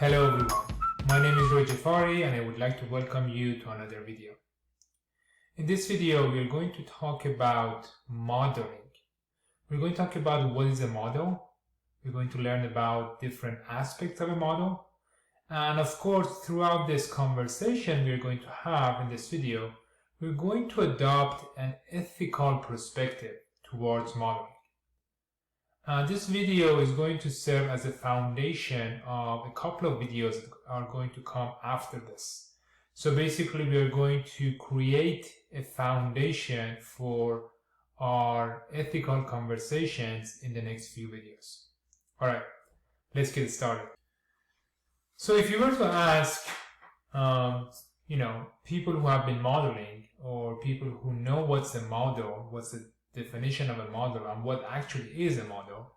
Hello everyone, my name is Roy Jafari and I would like to welcome you to another video. In this video, we are going to talk about modeling. We're going to talk about what is a model. We're going to learn about different aspects of a model. And of course, throughout this conversation we're going to have in this video, we're going to adopt an ethical perspective towards modeling. This video is going to serve as a foundation of a couple of videos that are going to come after this. So basically, we are going to create a foundation for our ethical conversations in the next few videos. All right, let's get started. So if you were to ask, people who have been modeling or people who know what's a model, what's the definition of a model and what actually is a model,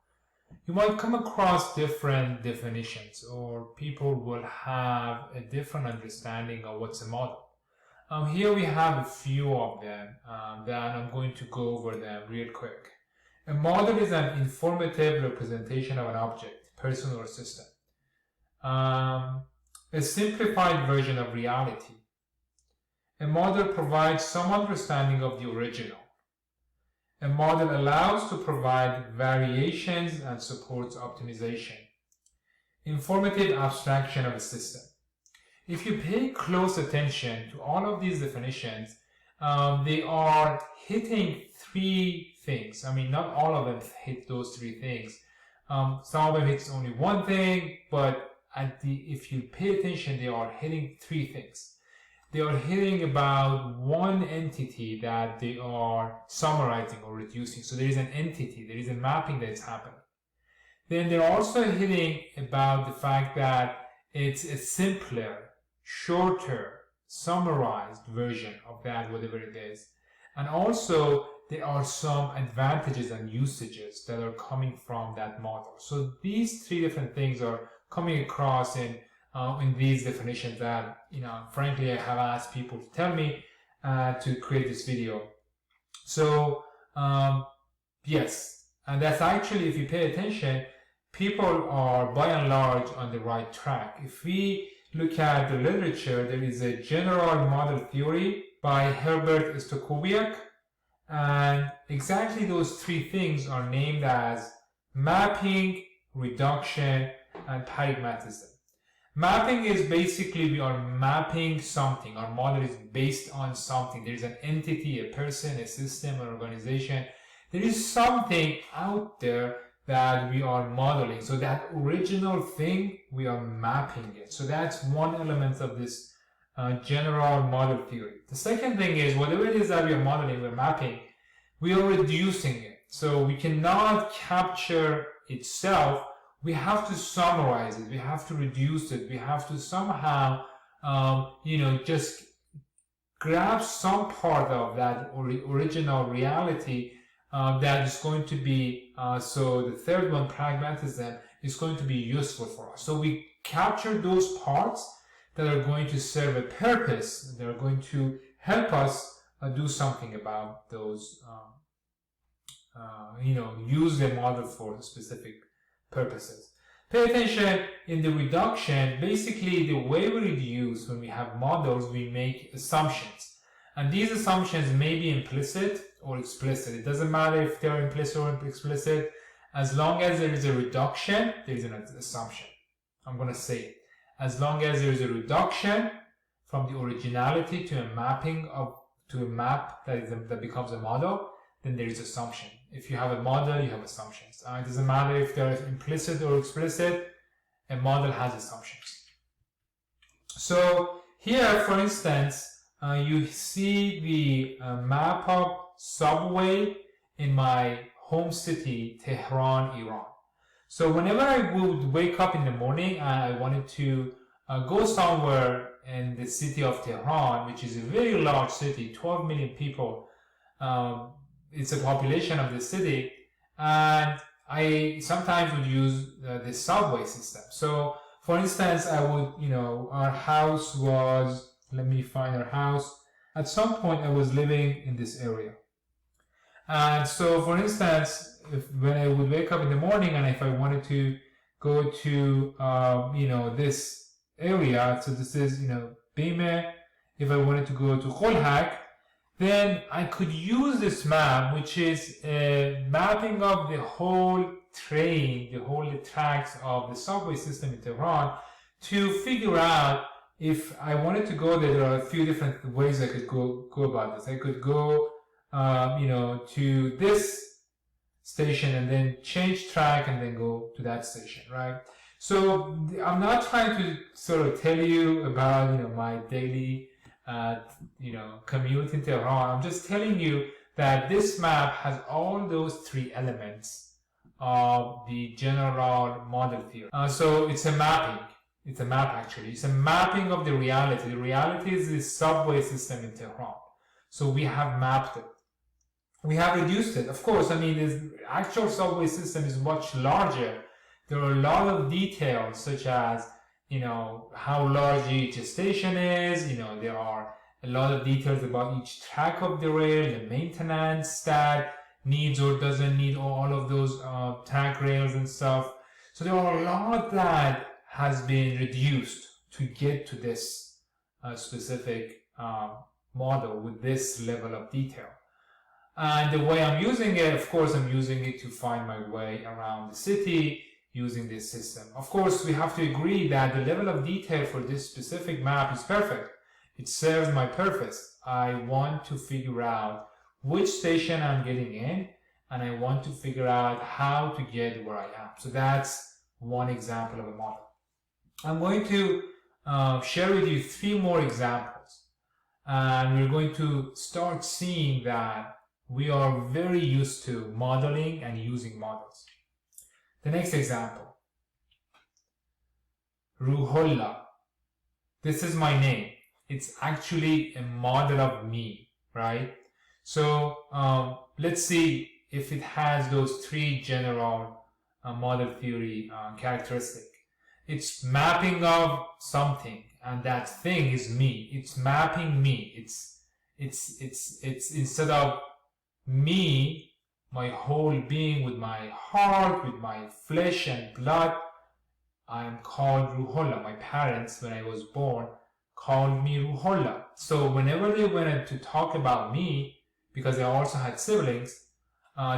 you might come across different definitions, or people will have a different understanding of what's a model. Here we have a few of them that I'm going to go over them real quick. A model is an informative representation of an object, person, or system. A simplified version of reality. A model provides some understanding of the original. A model allows to provide variations and supports optimization. Informative abstraction of a system. If you pay close attention to all of these definitions, they are hitting three things. I mean, not all of them hit those three things. Some of them hit only one thing, but if you pay attention, they are hitting three things. They are hitting about one entity that they are summarizing or reducing. So there is an entity, there is a mapping that is happening. Then they're also hitting about the fact that it's a simpler, shorter, summarized version of that, whatever it is. And also there are some advantages and usages that are coming from that model. So these three different things are coming across in these definitions that, frankly, I have asked people to tell me to create this video. So, yes, and that's actually, if you pay attention, people are by and large on the right track. If we look at the literature, there is a general model theory by Herbert Stokowiak, and exactly those three things are named as mapping, reduction, and paradigmatism. Mapping is basically we are mapping something. Our model is based on something. There is an entity, a person, a system, an organization. There is something out there that we are modeling. So that original thing, we are mapping it. So that's one element of this general model theory. The second thing is whatever it is that we are modeling, we're mapping, we are reducing it. So we cannot capture itself. We have to summarize it, we have to reduce it, we have to somehow, just grab some part of that original reality that is going to be, so the third one, pragmatism, is going to be useful for us. So we capture those parts that are going to serve a purpose, that are going to help us do something about those, use the model for specific purposes. Pay attention in the reduction. Basically, the way we reduce, when we have models, we make assumptions. And these assumptions may be implicit or explicit. It doesn't matter if they're implicit or explicit. As long as there is a reduction, there is an assumption. I'm going to say it. As long as there is a reduction from the originality to a mapping to a map that becomes a model, then there is assumption. If you have a model, you have assumptions. It doesn't matter if they're implicit or explicit, a model has assumptions. So here, for instance, you see the map of subway in my home city, Tehran, Iran. So whenever I would wake up in the morning, I wanted to go somewhere in the city of Tehran, which is a very large city, 12 million people. It's a population of the city, and I sometimes would use the subway system. So, for instance, I would, our house was, let me find our house. At some point, I was living in this area. And so, for instance, when I would wake up in the morning and if I wanted to go to, this area. So this is, Bime. If I wanted to go to Kholhak, then I could use this map, which is a mapping of the whole train, the whole tracks of the subway system in Tehran, to figure out if I wanted to go there. There are a few different ways I could go about this. I could go, to this station and then change track and then go to that station, right? So I'm not trying to sort of tell you about, my daily, commute in Tehran. I'm just telling you that this map has all those three elements of the general model theory. So it's a mapping. It's a map, actually. It's a mapping of the reality. The reality is the subway system in Tehran. So we have mapped it. We have reduced it. Of course, the actual subway system is much larger. There are a lot of details, such as, how large each station is. There are a lot of details about each track of the rail, the maintenance that needs or doesn't need all of those track rails and stuff. So there are a lot that has been reduced to get to this specific model with this level of detail. And the way I'm using it, of course, I'm using it to find my way around the city using this system. Of course, we have to agree that the level of detail for this specific map is perfect. It serves my purpose. I want to figure out which station I'm getting in, and I want to figure out how to get where I am. So that's one example of a model. I'm going to share with you 3 more examples, and we're going to start seeing that we are very used to modeling and using models. The next example, Ruhollah. This is my name. It's actually a model of me, right? So let's see if it has those 3 general model theory characteristics. It's mapping of something, and that thing is me. It's mapping me. It's instead of me, my whole being with my heart, with my flesh and blood, I am called Ruhollah. My parents, when I was born, called me Ruhollah. So whenever they wanted to talk about me, because I also had siblings,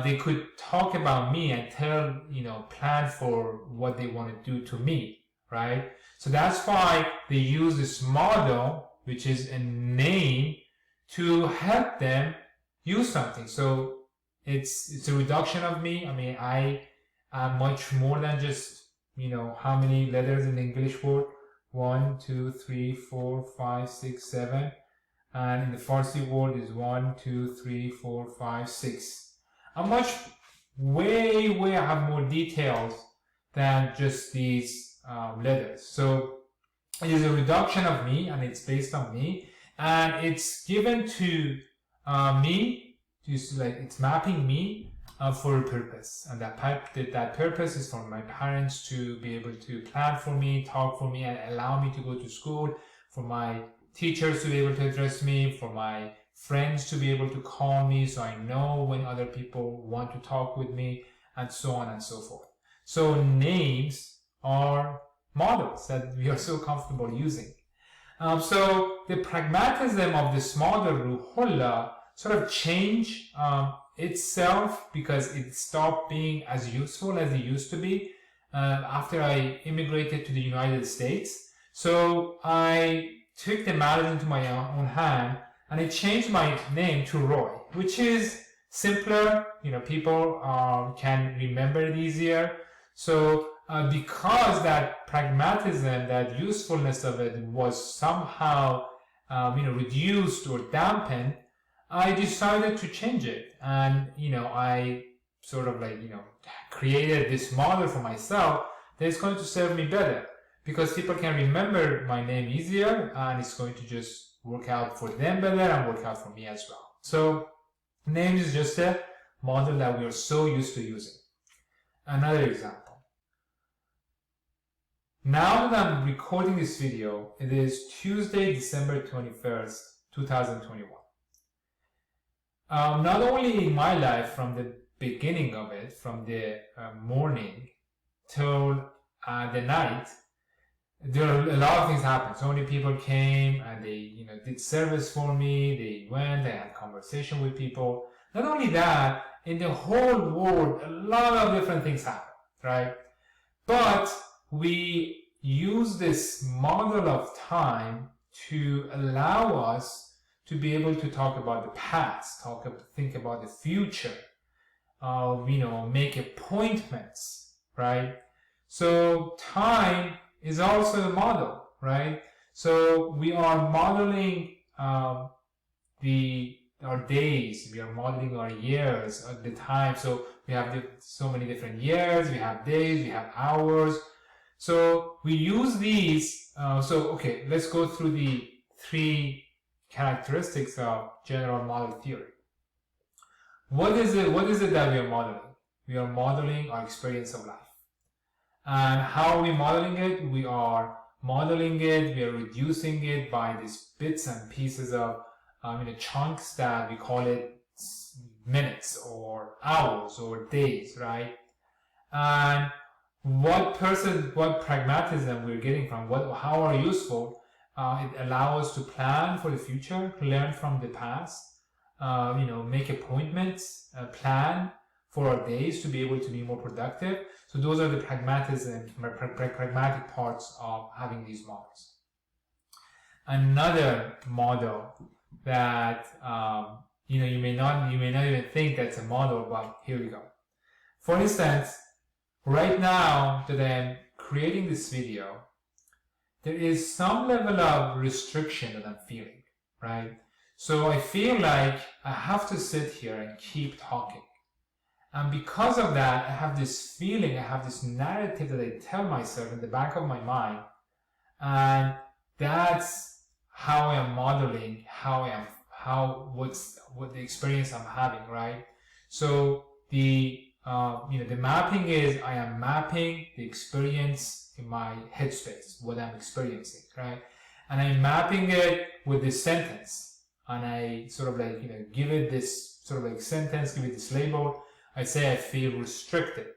they could talk about me and tell, plan for what they want to do to me, right? So that's why they use this model, which is a name, to help them use something. So it's a reduction of me. I am much more than just, how many letters in the English word? 1, 2, 3, 4, 5, 6, 7. And in the Farsi word is 1, 2, 3, 4, 5, 6. I'm much, way, I have more details than just these letters. So it is a reduction of me, and it's based on me, and it's given to me, it's mapping me for a purpose, and that purpose is for my parents to be able to plan for me, talk for me, and allow me to go to school, for my teachers to be able to address me, for my friends to be able to call me so I know when other people want to talk with me, and so on and so forth. So names are models that we are so comfortable using. So the pragmatism of this model, Ruhollah, sort of changed itself because it stopped being as useful as it used to be after I immigrated to the United States. So I took the matters into my own hand, and I changed my name to Roy, which is simpler. People can remember it easier. So because that pragmatism, that usefulness of it was somehow reduced or dampened, I decided to change it. And I sort of created this model for myself that is going to serve me better, because people can remember my name easier, and it's going to just work out for them better and work out for me as well. So name is just a model that we are so used to using. Another example. Now that I'm recording this video, it is Tuesday, December 21st, 2021. Not only in my life, from the beginning of it, from the morning till the night, there are a lot of things happened. So many people came and they, did service for me. They went, they had conversation with people. Not only that, in the whole world, a lot of different things happen, right? But we use this model of time to allow us to be able to talk about the past, think about the future, make appointments, right? So time is also a model, right? So we are modeling our days, we are modeling our years at the time. So we have so many different years, we have days, we have hours. So we use these. Okay, let's go through the 3 characteristics of general model theory. What is it that we are modeling? We are modeling our experience of life. And how are we modeling it? We are modeling it, we are reducing it by these bits and pieces of chunks that we call it minutes or hours or days, right? And what pragmatism we're getting from, how are useful, it allows us to plan for the future, learn from the past, make appointments, plan for our days to be able to be more productive. So those are the pragmatic parts of having these models. Another model that you may not even think that's a model, but here we go. For instance, right now that I'm creating this video, there is some level of restriction that I'm feeling, right? So I feel like I have to sit here and keep talking. And because of that, I have this feeling, I have this narrative that I tell myself in the back of my mind. And that's how I am modeling what the experience I'm having, right? So the mapping is, I am mapping the experience in my headspace, what I'm experiencing, right? And I'm mapping it with this sentence. And I sort of give it this sort of sentence, give it this label. I say I feel restricted.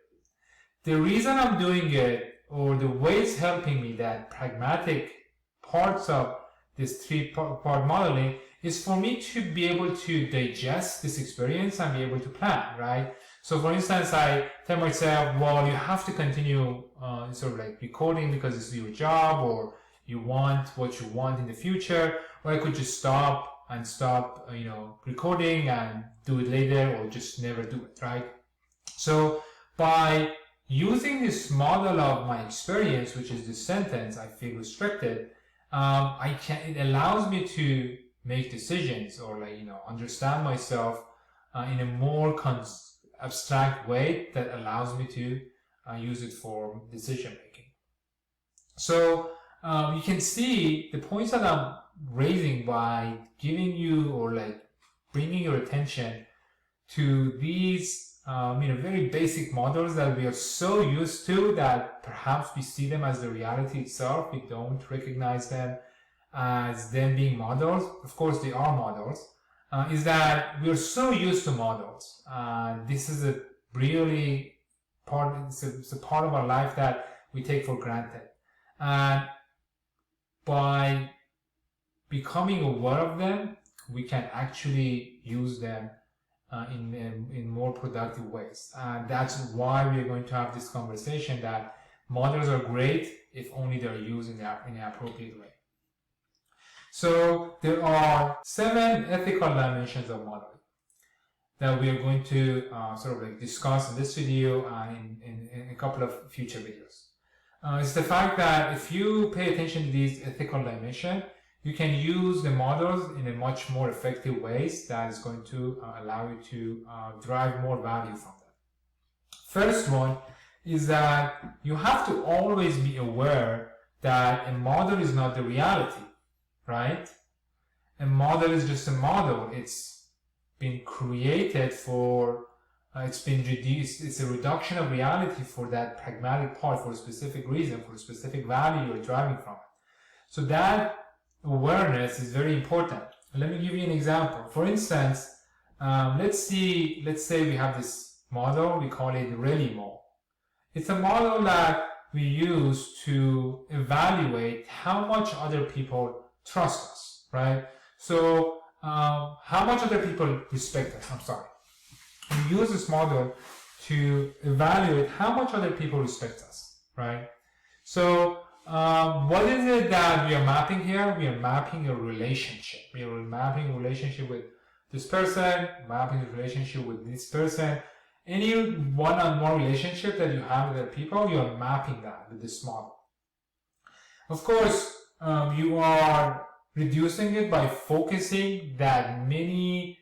The reason I'm doing it, or the way it's helping me, that pragmatic parts of this 3-part modeling, is for me to be able to digest this experience and be able to plan, right? So for instance, I tell myself, well, you have to continue recording because it's your job, or you want what you want in the future, or I could just stop recording and do it later, or just never do it, right? So by using this model of my experience, which is this sentence, I feel restricted, it allows me to make decisions, or understand myself in a more abstract way that allows me to use it for decision making. So you can see the points that I'm raising by giving you, or bringing your attention to these very basic models that we are so used to that perhaps we see them as the reality itself. We don't recognize them as them being models. Of course they are models. Is that we're so used to models. This is a really it's a part of our life that we take for granted. And by becoming aware of them, we can actually use them in more productive ways. And that's why we're going to have this conversation, that models are great if only they're used in an appropriate way. So there are 7 ethical dimensions of modeling that we are going to discuss in this video and in a couple of future videos. It's the fact that if you pay attention to these ethical dimensions, you can use the models in a much more effective ways that is going to allow you to derive more value from them. First one is that you have to always be aware that a model is not the reality, right? A model is just a model. It's been created for, it's been reduced, it's a reduction of reality for that pragmatic part, for a specific reason, for a specific value you're driving from it. So that awareness is very important. Let me give you an example. For instance, let's say we have this model, we call it ReallyMo. It's a model that we use to evaluate how much other people trust us, right? So how much other people respect us, I'm sorry. We use this model to evaluate how much other people respect us, right? So what is it that we are mapping here? We are mapping a relationship. We are mapping a relationship with this person, mapping a relationship with this person. Any one-on-one relationship that you have with other people, you are mapping that with this model. Of course, you are reducing it by focusing that many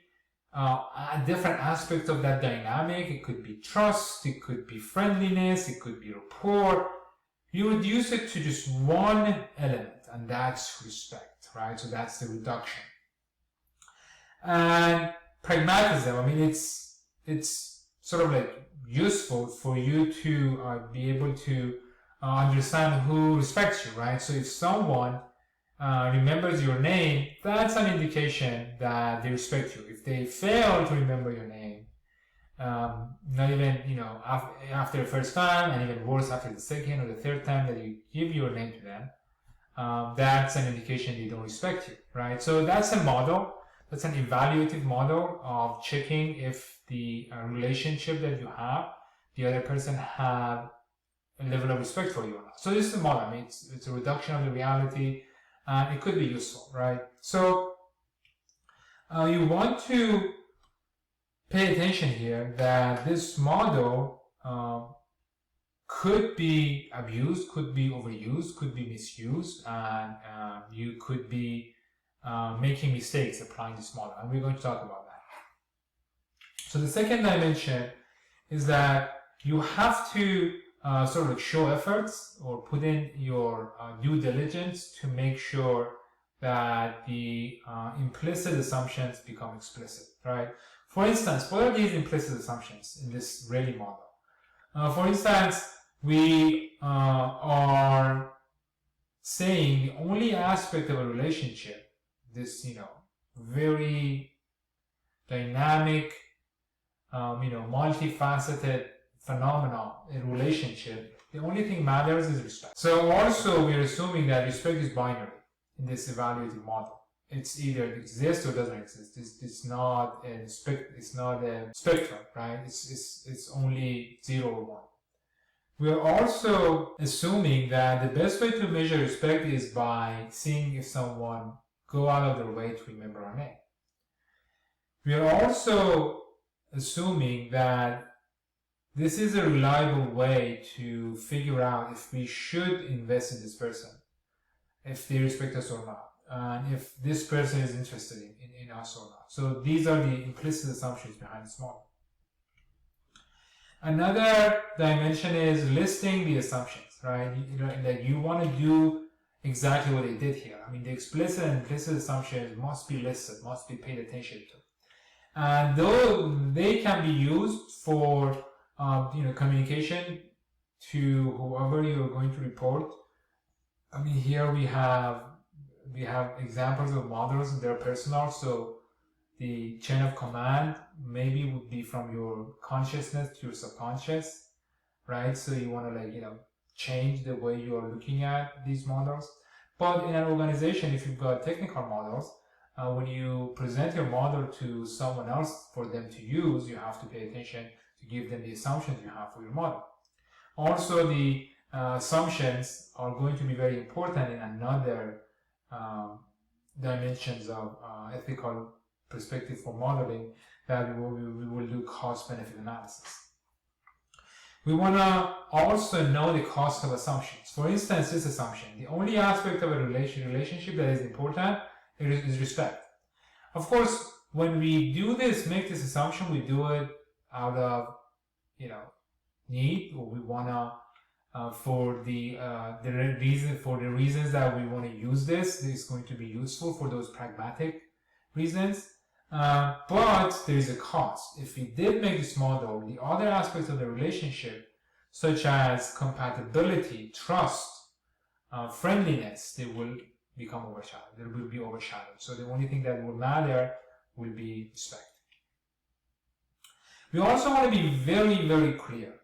different aspects of that dynamic. It could be trust, it could be friendliness, it could be rapport. You reduce it to just one element, and that's respect, right? So that's the reduction. And pragmatism, I mean, it's sort of like useful for you to be able to understand who respects you, right? So if someone remembers your name, that's an indication that they respect you. If they fail to remember your name, not even, after the first time, and even worse after the second or the third time that you give your name to them, that's an indication they don't respect you, right? So that's a model. That's an evaluative model of checking if the relationship that you have, the other person have a level of respect for you or not. So this is a model. I mean, it's a reduction of the reality, and it could be useful, right? So you want to pay attention here that this model could be abused, could be overused, could be misused, and you could be making mistakes applying this model, and we're going to talk about that. So the second dimension is that you have to sort of show efforts or put in your due diligence to make sure that the implicit assumptions become explicit, right? For instance, what are these implicit assumptions in this Rayleigh model? For instance, we are saying the only aspect of a relationship, this, very dynamic, multifaceted phenomenon in relationship, the only thing matters is respect. So also we're assuming that respect is binary in this evaluative model. It's either it exists or doesn't exist. It's not a spectrum, right? It's only 0 or 1. We're also assuming that the best way to measure respect is by seeing if someone go out of their way to remember our name. We are also assuming that this is a reliable way to figure out if we should invest in this person, if they respect us or not, and if this person is interested in us or not. So these are the implicit assumptions behind this model. Another dimension is listing the assumptions, right? That you want to do exactly what they did here. I mean, the explicit and implicit assumptions must be listed, must be paid attention to. And though they can be used for communication to whoever you're going to report. I mean, here we have examples of models that are personal. So the chain of command maybe would be from your consciousness to your subconscious, right? So you want to change the way you are looking at these models. But in an organization, if you've got technical models, when you present your model to someone else for them to use, you have to pay attention to give them the assumptions you have for your model. Also, the assumptions are going to be very important in another dimensions of ethical perspective for modeling, that we will do cost-benefit analysis. We want to also know the cost of assumptions. For instance, this assumption: the only aspect of a relationship that is important is respect. Of course, when we do this, make this assumption, we do it out of need, or we want to for the reasons that we want to use this. This is going to be useful for those pragmatic reasons. But there is a cost. If we did make this model, the other aspects of the relationship, such as compatibility, trust, friendliness, they will become overshadowed. They will be overshadowed. So the only thing that will matter will be respect. We also want to be very, very clear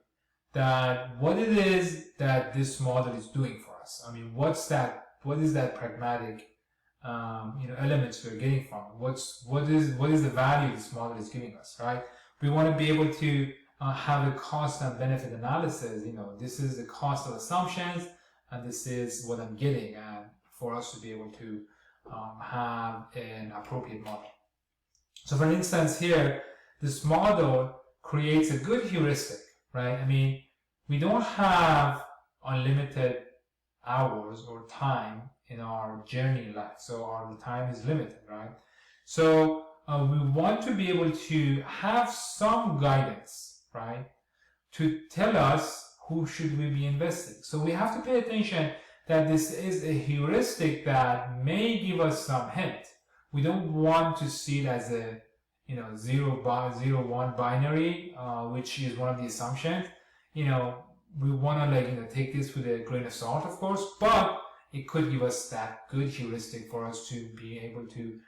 that what it is that this model is doing for us. I mean, what is that pragmatic elements we're getting from it? What is the value this model is giving us, right? We want to be able to have a cost and benefit analysis. This is the cost of assumptions, and this is what I'm getting, and for us to be able to have an appropriate model. So for instance here, this model creates a good heuristic, right? I mean, we don't have unlimited hours or time in our journey in life, so our time is limited, right? So we want to be able to have some guidance, right, to tell us who should we be investing. So we have to pay attention that this is a heuristic that may give us some hint. We don't want to see it as a 0-1 binary, which is one of the assumptions. We want to take this with a grain of salt, of course, but it could give us that good heuristic for us to be able to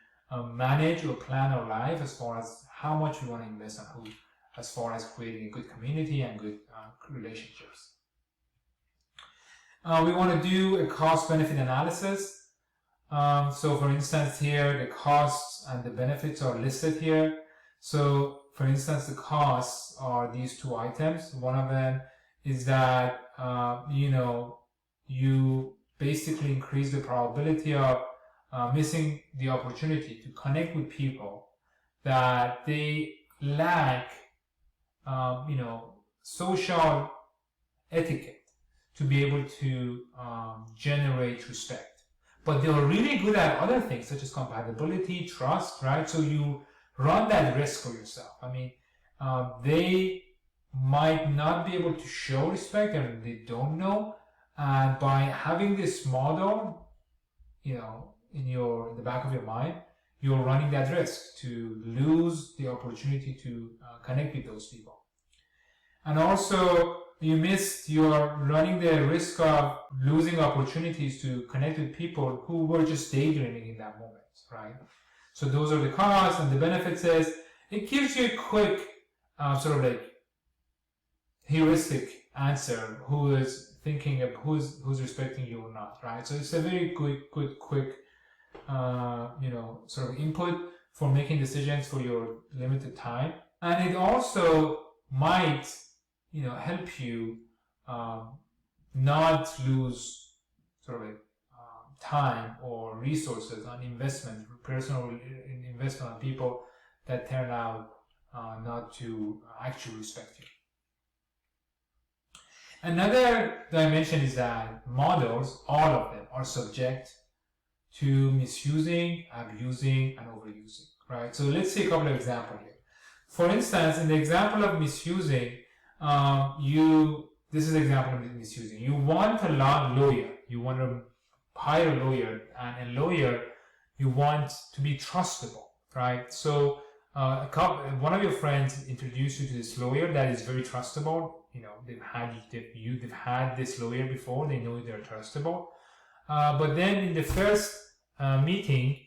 manage or plan our life as far as how much we want to invest on who, as far as creating a good community and good relationships. We want to do a cost-benefit analysis. So for instance here, the costs and the benefits are listed here. So for instance, the costs are these two items. One of them is that, you basically increase the probability of missing the opportunity to connect with people that they lack, social etiquette to be able to generate respect. But they're really good at other things such as compatibility, trust, right? So you run that risk for yourself. I mean, they might not be able to show respect and they don't know. And by having this model, in the back of your mind, you're running that risk to lose the opportunity to connect with those people. And also, you're running the risk of losing opportunities to connect with people who were just daydreaming in that moment, right? So those are the costs, and the benefits is it gives you a quick heuristic answer who is thinking of who's respecting you or not, right? So it's a very good quick input for making decisions for your limited time. And it also might help you not lose time or resources on investment, personal investment on people that turn out not to actually respect you. Another dimension is that models, all of them, are subject to misusing, abusing, and overusing, right? So let's see a couple of examples here. For instance, in the example of misusing, this is an example of misusing. You want a lawyer, you want to hire a lawyer, and a lawyer you want to be trustable, right? So one of your friends introduced you to this lawyer that is very trustable. They've had this lawyer before. They know they're trustable. But then in the first meeting,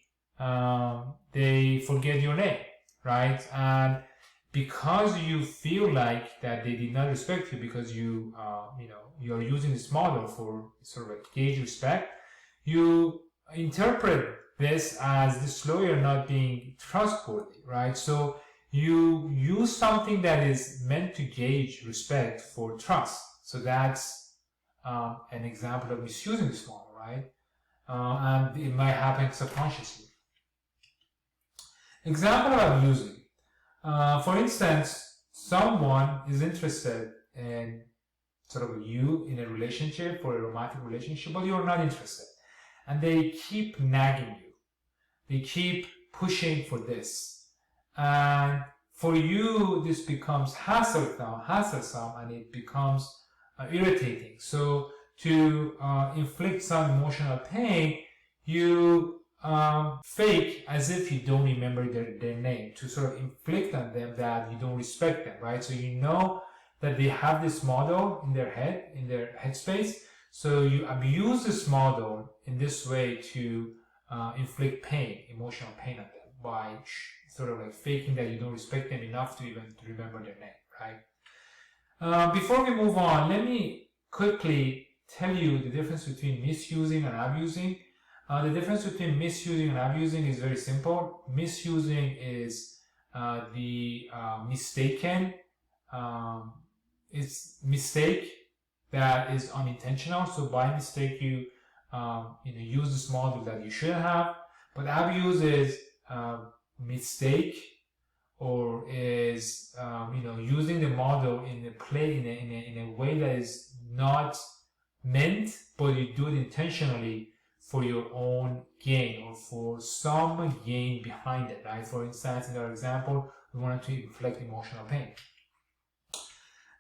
they forget your name, right? And because you feel like that they did not respect you because you are using this model for gauge respect, you interpret this as this lawyer not being trustworthy, right? So you use something that is meant to gauge respect for trust. So that's an example of misusing this model, right? And it might happen subconsciously. Example of abusing. For instance, someone is interested in you in a relationship, for a romantic relationship, but you're not interested. And they keep nagging you. They keep pushing for this. And for you, this becomes hassle-some, and it becomes irritating. So to inflict some emotional pain, you fake as if you don't remember their name, to inflict on them that you don't respect them, right? So you know that they have this model in their head, in their headspace. So you abuse this model in this way to inflict pain, emotional pain on them, by faking that you don't respect them enough to even remember their name, right? Before we move on, let me quickly tell you the difference between misusing and abusing. The difference between misusing and abusing is very simple. Misusing is the mistaken, it's mistake that is unintentional. So by mistake you use this model that you shouldn't have. But abuse is mistake, or is using the model in a way that is not meant, but you do it intentionally for your own gain or for some gain behind it, right? For instance, in our example, we wanted to inflict emotional pain.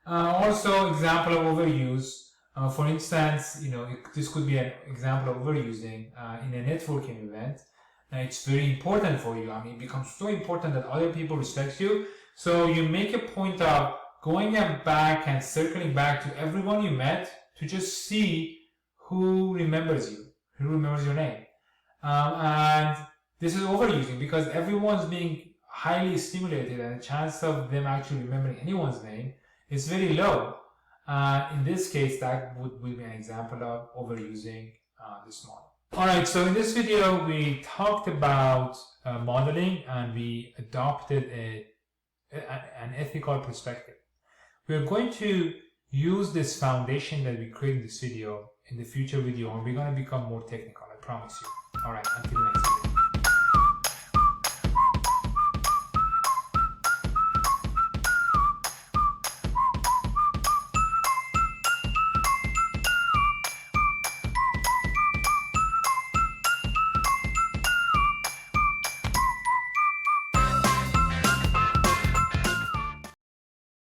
Also, example of overuse. For instance, this could be an example of overusing in a networking event. It's very important for you. I mean, it becomes so important that other people respect you. So you make a point of going back and circling back to everyone you met to just see who remembers you, who remembers your name. And this is overusing because everyone's being highly stimulated, and the chance of them actually remembering anyone's name is very low. In this case, that would be an example of overusing this model. Alright, so in this video we talked about modeling, and we adopted an ethical perspective. We're going to use this foundation that we created in this video in the future video, and we're going to become more technical, I promise you. Alright, until next time.